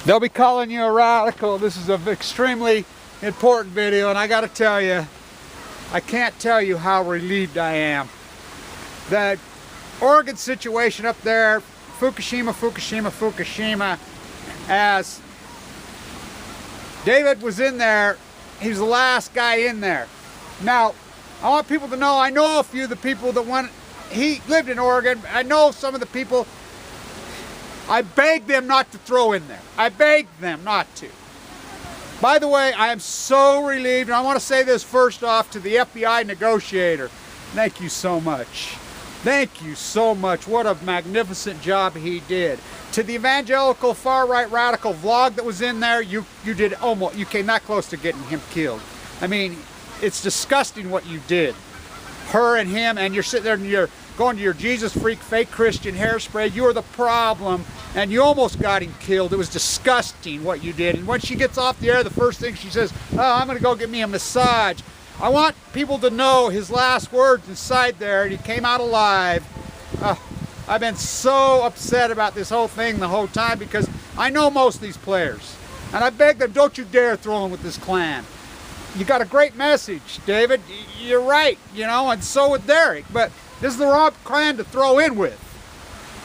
They'll be calling you a radical. This is an extremely important video, and I got to tell you, I can't tell you how relieved I am. The Oregon situation up there, Fukushima, as David was in there, he was the last guy in there. Now, I want people to know, I know a few of the people that went, he lived in Oregon, I know some of the people. I begged them not to throw in there. I begged them not to. By the way, I am so relieved, and I want to say this first off to the F.B.I. negotiator. Thank you so much. Thank you so much. What a magnificent job he did. To the evangelical far-right radical vlog that was in there, you did almost, you came that close to getting him killed. I mean, it's disgusting what you did. Her and him, and you're sitting there and you're going to your Jesus freak fake Christian hairspray. You're the problem, and you almost got him killed. It was disgusting what you did. And when she gets off the air, the first thing she says, oh, I'm going to go get me a massage. I want people to know his last words inside there, and he came out alive. I've been so upset about this whole thing the whole time because I know most of these players. And I beg them, don't you dare throw in with this clan. You got a great message, David. You're right, you know, and so would Derek. But this is the wrong clan to throw in with.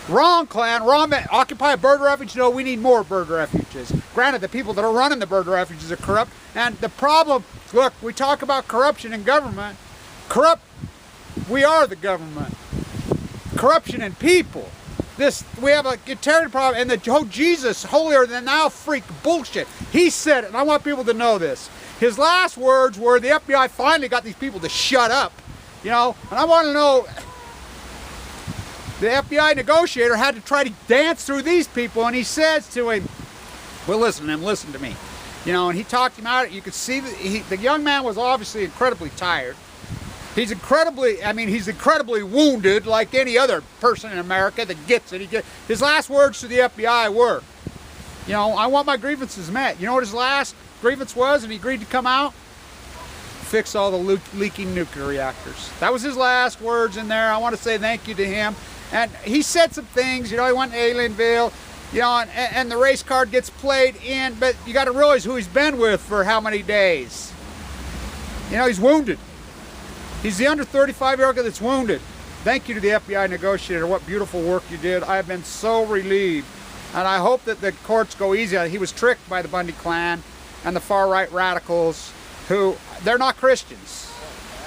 Wrong clan, wrong man. Occupy a bird refuge? No, we need more bird refuges. Granted, the people that are running the bird refuges are corrupt. And the problem, look, we talk about corruption in government. We are the government. Corruption in people. We have a terrible problem. And the whole Jesus, holier than thou freak bullshit. He said it, and I want people to know this. His last words were, the F.B.I. finally got these people to shut up. You know, and I want to know, the F.B.I. negotiator had to try to dance through these people, and he says to him, well, listen to him, listen to me. You know, and he talked him out. You could see that the young man was obviously incredibly tired. He's incredibly wounded, like any other person in America that gets it. His last words to the F.B.I. were, you know, I want my grievances met. You know what his last grievance was, and he agreed to come out? Fix all the leaking nuclear reactors. That was his last words in there. I want to say thank you to him. And he said some things, you know, he went to Alienville, you know, and the race card gets played in, but you got to realize who he's been with for how many days. You know, he's wounded. He's the under 35-year-old guy that's wounded. Thank you to the F.B.I. negotiator. What beautiful work you did. I have been so relieved. And I hope that the courts go easy on it. He was tricked by the Bundy clan and the far-right radicals who, they're not Christians.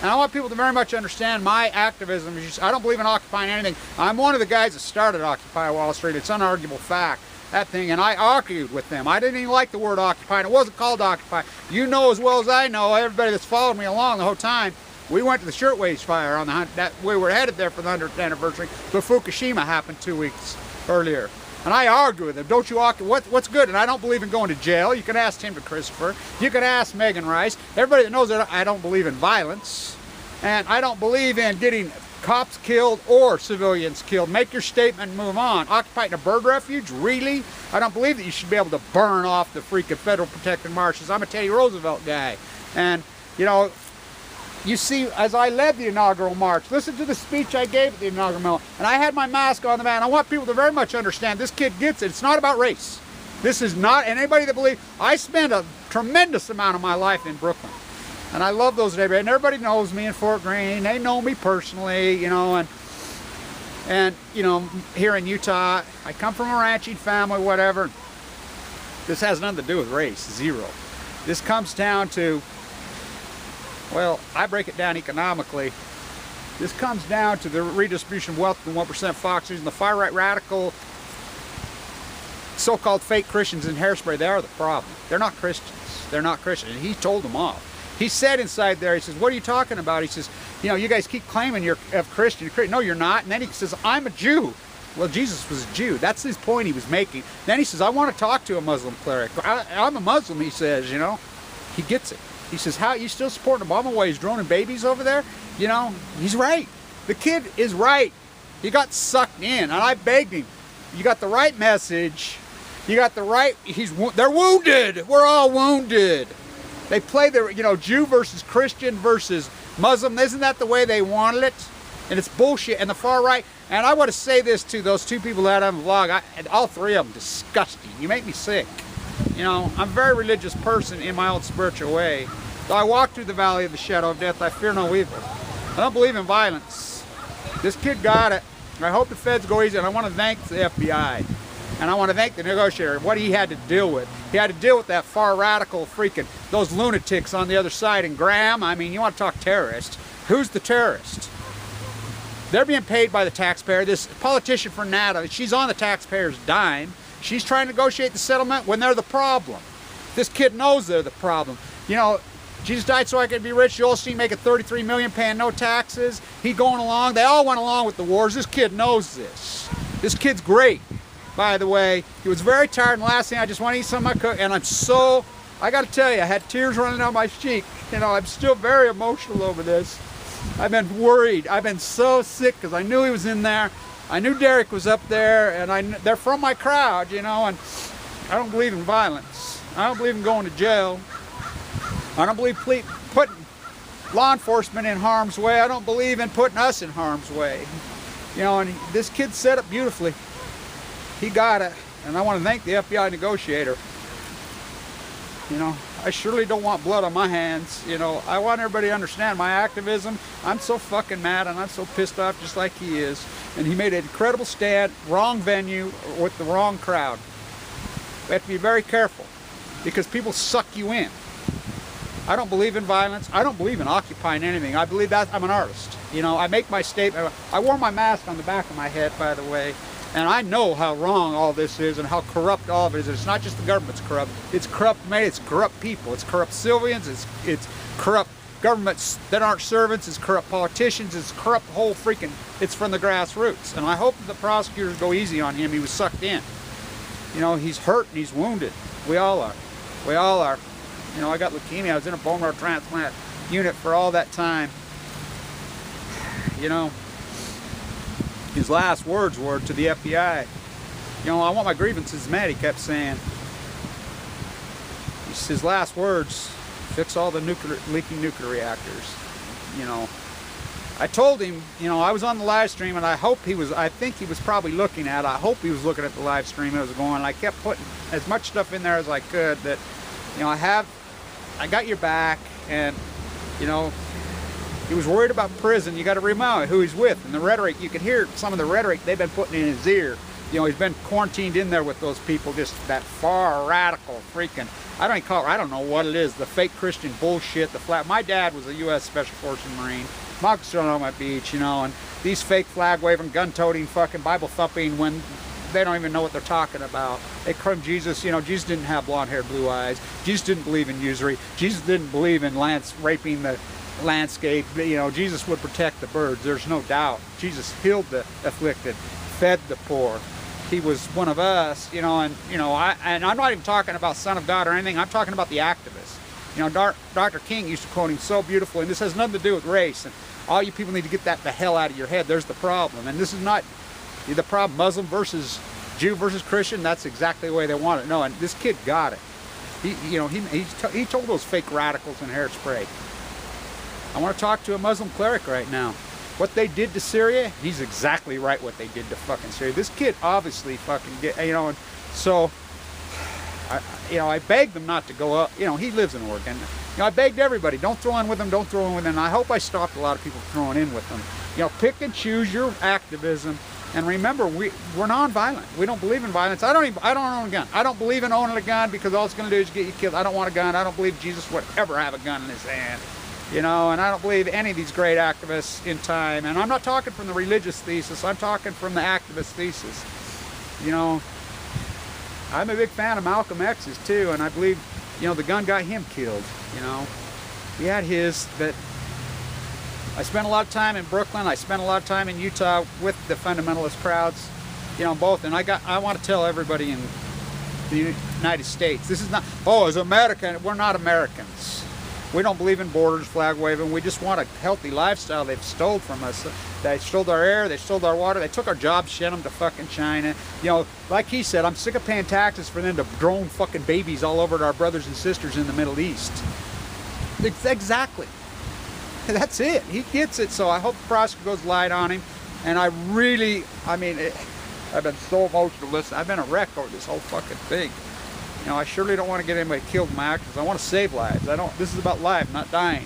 And I want people to very much understand my activism. I don't believe in occupying anything. I'm one of the guys that started Occupy Wall Street. It's an unarguable fact, that thing. And I argued with them. I didn't even like the word occupy. And it wasn't called Occupy. You know as well as I know, everybody that's followed me along the whole time, we went to the Shirtwaist fire on the hunt. We were headed there for the 100th anniversary, but Fukushima happened 2 weeks earlier. And I argue with them, don't you occupy, what's good? And I don't believe in going to jail. You can ask Tim to Christopher. You can ask Megan Rice. Everybody that knows that I don't believe in violence. And I don't believe in getting cops killed or civilians killed. Make your statement and move on. Occupying a bird refuge? Really? I don't believe that you should be able to burn off the freaking federal protected marshes. I'm a Teddy Roosevelt guy. And, you know, you see, as I led the inaugural march, listen to the speech I gave at the inaugural march, and I had my mask on the man. I want people to very much understand this kid gets it. It's not about race. This is not, and anybody that believes, I spend a tremendous amount of my life in Brooklyn. And I love those neighborhoods. And everybody knows me in Fort Greene. They know me personally, you know, and you know, here in Utah, I come from a ranching family, whatever. This has nothing to do with race, zero. This comes down to, well, I break it down economically. This comes down to the redistribution of wealth of the 1% foxes and the far-right radical so-called fake Christians in hairspray. They are the problem. They're not Christians. They're not Christians. And he told them off. He said inside there, he says, what are you talking about? He says, you know, you guys keep claiming you're a Christian. No, you're not. And then he says, I'm a Jew. Well, Jesus was a Jew. That's his point he was making. Then he says, I want to talk to a Muslim cleric. I'm a Muslim, he says, you know. He gets it. He says, how, you still supporting Obama while he's droning babies over there? You know, he's right. The kid is right. He got sucked in, and I begged him. You got the right message. You got the right, they're wounded. We're all wounded. They play the, you know, Jew versus Christian versus Muslim. Isn't that the way they wanted it? And it's bullshit. And the far right, and I want to say this to those two people that had on the vlog, all three of them, disgusting. You make me sick. You know, I'm a very religious person in my own spiritual way. Though I walk through the valley of the shadow of death, I fear no evil. I don't believe in violence. This kid got it. I hope the feds go easy, and I want to thank the FBI. And I want to thank the negotiator, what he had to deal with. He had to deal with that far radical freaking, those lunatics on the other side. And Graham, I mean, you want to talk terrorist. Who's the terrorist? They're being paid by the taxpayer. This politician for NATO, she's on the taxpayer's dime. She's trying to negotiate the settlement when they're the problem. This kid knows they're the problem. You know, Jesus died so I could be rich. Joel Osteen making $33 million, paying no taxes. He going along. They all went along with the wars. This kid knows this. This kid's great. By the way, he was very tired, and the last thing, I just want to eat some of my cook, and I got to tell you, I had tears running down my cheek. You know, I'm still very emotional over this. I've been worried. I've been so sick because I knew he was in there. I knew Derek was up there, and they're from my crowd, you know, and I don't believe in violence. I don't believe in going to jail. I don't believe putting law enforcement in harm's way. I don't believe in putting us in harm's way. You know, and this kid set it beautifully. He got it, and I want to thank the FBI negotiator. You know, I surely don't want blood on my hands. You know, I want everybody to understand my activism. I'm so fucking mad, and I'm so pissed off just like he is. And he made an incredible stand, wrong venue, with the wrong crowd. We have to be very careful, because people suck you in. I don't believe in violence. I don't believe in occupying anything. I believe that I'm an artist. You know, I make my statement. I wore my mask on the back of my head, by the way. And I know how wrong all this is and how corrupt all of it is. It's not just the government's corrupt. It's corrupt, it's corrupt people. It's corrupt civilians. It's corrupt governments that aren't servants. It's corrupt politicians. It's corrupt whole freaking, it's from the grassroots. And I hope that the prosecutors go easy on him. He was sucked in. You know, he's hurt and he's wounded. We all are. We all are. You know, I got leukemia. I was in a bone marrow transplant unit for all that time. You know, his last words were to the FBI, you know, I want my grievances met, he kept saying. His last words, fix all the leaking nuclear reactors. You know, I told him, you know, I was on the live stream, and I think he was probably looking at it. I hope he was looking at the live stream it was going. I kept putting as much stuff in there as I could that, you know, I got your back, and, you know, he was worried about prison. You got to remember who he's with, and the rhetoric. You could hear some of the rhetoric they've been putting in his ear. You know, he's been quarantined in there with those people, just that far radical freaking. I don't know what it is. The fake Christian bullshit. My dad was a U.S. Special Forces Marine. My uncle's on my beach, you know, and these fake flag waving, gun toting, fucking Bible thumping when they don't even know what they're talking about. They claim Jesus. You know, Jesus didn't have blonde hair, blue eyes. Jesus didn't believe in usury. Jesus didn't believe in raping the landscape. You know, Jesus would protect the birds, there's no doubt. Jesus healed the afflicted, fed the poor. He was one of us, you know, and you know, I'm not even talking about Son of God or anything. I'm talking about the activists. You know, Dr. King used to quote him so beautifully, and this has nothing to do with race. And all you people need to get that the hell out of your head. There's the problem, and this is not the problem. Muslim versus Jew versus Christian. That's exactly the way they want it. No, and this kid got it. He told those fake radicals in hairspray. I want to talk to a Muslim cleric right now. What they did to Syria, he's exactly right what they did to fucking Syria. This kid obviously fucking you know, and so, I begged them not to go up. You know, he lives in Oregon. You know, I begged everybody, don't throw in with him, don't throw in with him. And I hope I stopped a lot of people throwing in with them. You know, pick and choose your activism. And remember, we're non-violent. We don't believe in violence. I don't own a gun. I don't believe in owning a gun because all it's going to do is get you killed. I don't want a gun. I don't believe Jesus would ever have a gun in his hand. You know, and I don't believe any of these great activists in time. And I'm not talking from the religious thesis. I'm talking from the activist thesis. You know, I'm a big fan of Malcolm X's too, and I believe, you know, the gun got him killed. You know, he had his. That I spent a lot of time in Brooklyn. I spent a lot of time in Utah with the fundamentalist crowds. You know, both. And I want to tell everybody in the United States, this is not. Oh, as American, we're not Americans. We don't believe in borders, flag waving. We just want a healthy lifestyle they've stole from us. They stole our air, they stole our water, they took our jobs, sent them to fucking China. You know, like he said, I'm sick of paying taxes for them to drone fucking babies all over to our brothers and sisters in the Middle East. Exactly. That's it. He gets it. So I hope the prosecutor goes light on him. And I've been so emotional listening. I've been a wreck over this whole fucking thing. You know, I surely don't want to get anybody killed in my actions. I want to save lives. This is about life, not dying.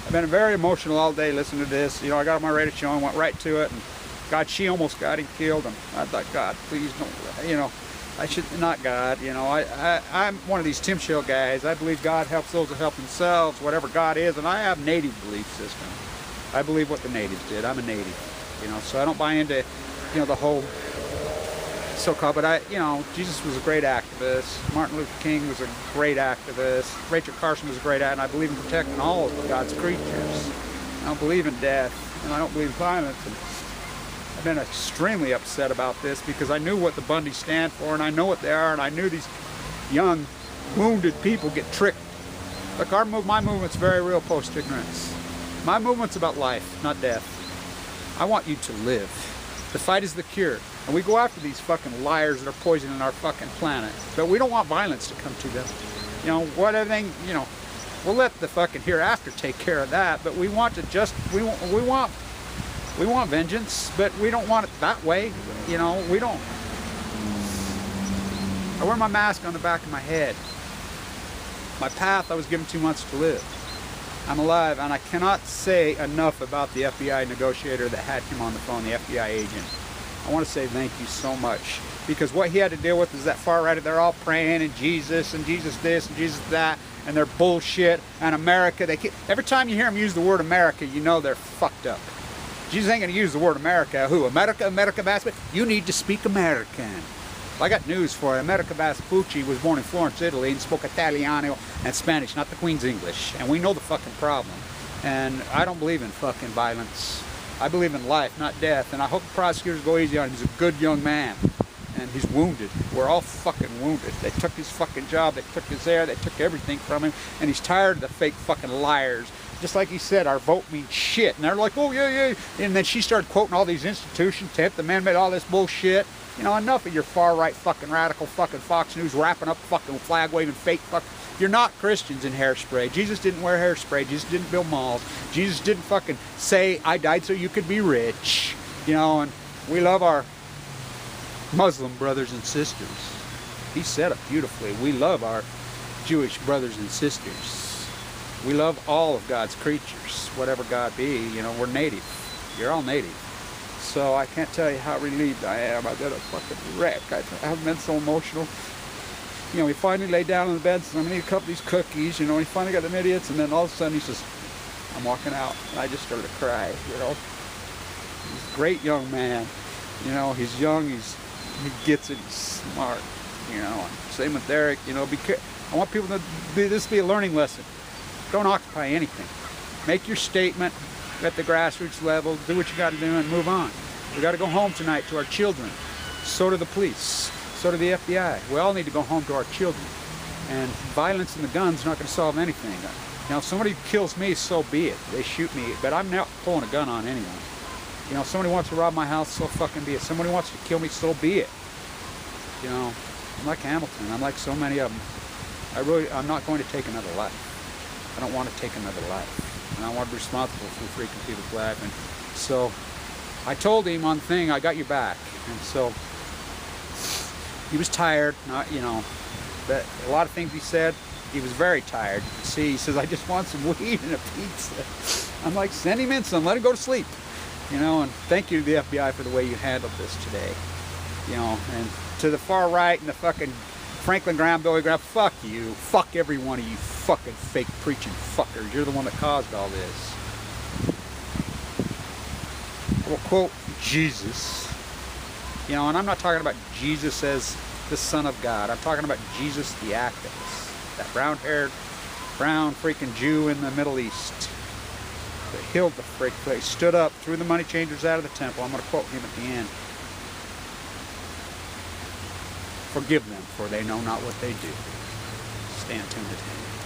I've been very emotional all day listening to this. You know, I got on my radio show and went right to it. And God, she almost got him killed. And I thought, God, please don't, you know, I should, not God, you know, I'm one of these Tim Shell guys. I believe God helps those that help themselves, whatever God is. And I have native belief system. I believe what the natives did. I'm a native, you know, so I don't buy into, you know, the whole so-called, but you know, Jesus was a great activist. Martin Luther King was a great activist. Rachel Carson was a great activist. And I believe in protecting all of God's creatures. I don't believe in death, and I don't believe in violence. And I've been extremely upset about this because I knew what the Bundys stand for, and I know what they are, and I knew these young, wounded people get tricked. Look, my movement's very real post-ignorance. My movement's about life, not death. I want you to live. The fight is the cure. And we go after these fucking liars that are poisoning our fucking planet. But we don't want violence to come to them. You know, what everything, you know, we'll let the fucking hereafter take care of that, but we want to just, we want vengeance, but we don't want it that way. You know, we don't. I wear my mask on the back of my head. My path, I was given 2 months to live. I'm alive, and I cannot say enough about the FBI negotiator that had him on the phone, the FBI agent. I want to say thank you so much, because what he had to deal with is that far right, they're all praying and Jesus this and Jesus that, and they're bullshit, and America, every time you hear them use the word America, you know they're fucked up. Jesus ain't going to use the word America. Who? America Vespucci? You need to speak American. Well, I got news for you. America Vespucci was born in Florence, Italy, and spoke Italiano and Spanish, not the Queen's English. And we know the fucking problem. And I don't believe in fucking violence. I believe in life, not death. And I hope the prosecutors go easy on him. He's a good young man. And he's wounded. We're all fucking wounded. They took his fucking job. They took his air. They took everything from him. And he's tired of the fake fucking liars. Just like he said, our vote means shit. And they're like, oh, yeah. And then she started quoting all these institutions, 10th Amendment, all this bullshit. You know, enough of your far-right fucking radical fucking Fox News wrapping up fucking flag-waving fake fuck. You're not Christians in hairspray. Jesus didn't wear hairspray. Jesus didn't build malls. Jesus didn't fucking say, I died so you could be rich. You know, and we love our Muslim brothers and sisters. He said it beautifully. We love our Jewish brothers and sisters. We love all of God's creatures, whatever God be. You know, we're native. You're all native. So I can't tell you how relieved I am. I've been a fucking wreck. I haven't been so emotional. You know, he finally laid down in the bed and said, I'm going to eat a couple of these cookies. You know, he finally got them idiots. And then all of a sudden he says, I'm walking out. And I just started to cry, you know. He's a great young man. You know, he's young. He gets it. He's smart. You know, and same with Derek. You know, I want people to this be a learning lesson. Don't occupy anything. Make your statement at the grassroots level. Do what you got to do and move on. We got to go home tonight to our children. So do the police. So do the FBI. We all need to go home to our children. And violence and the gun's not going to solve anything. Now, if somebody kills me, so be it. They shoot me, but I'm not pulling a gun on anyone. You know, if somebody wants to rob my house, so fucking be it. Somebody wants to kill me, so be it. You know, I'm like Hamilton. I'm like so many of them. I'm not going to take another life. I don't want to take another life. And I want to be responsible for freaking people's life. And so I told him on the thing, I got your back. And so he was tired, you know, but a lot of things he said, he was very tired. You can see, he says, I just want some weed and a pizza. I'm like, send him in some, let him go to sleep. You know, and thank you to the FBI for the way you handled this today. You know, and to the far right and the fucking Franklin Graham, Billy Graham, fuck you. Fuck every one of you fucking fake preaching fuckers. You're the one that caused all this. I will quote Jesus. You know, and I'm not talking about Jesus as the Son of God. I'm talking about Jesus the activist. That brown-haired, brown freaking Jew in the Middle East that healed the freak place, stood up, threw the money changers out of the temple. I'm going to quote him at the end. Forgive them, for they know not what they do. Stand tuned to him.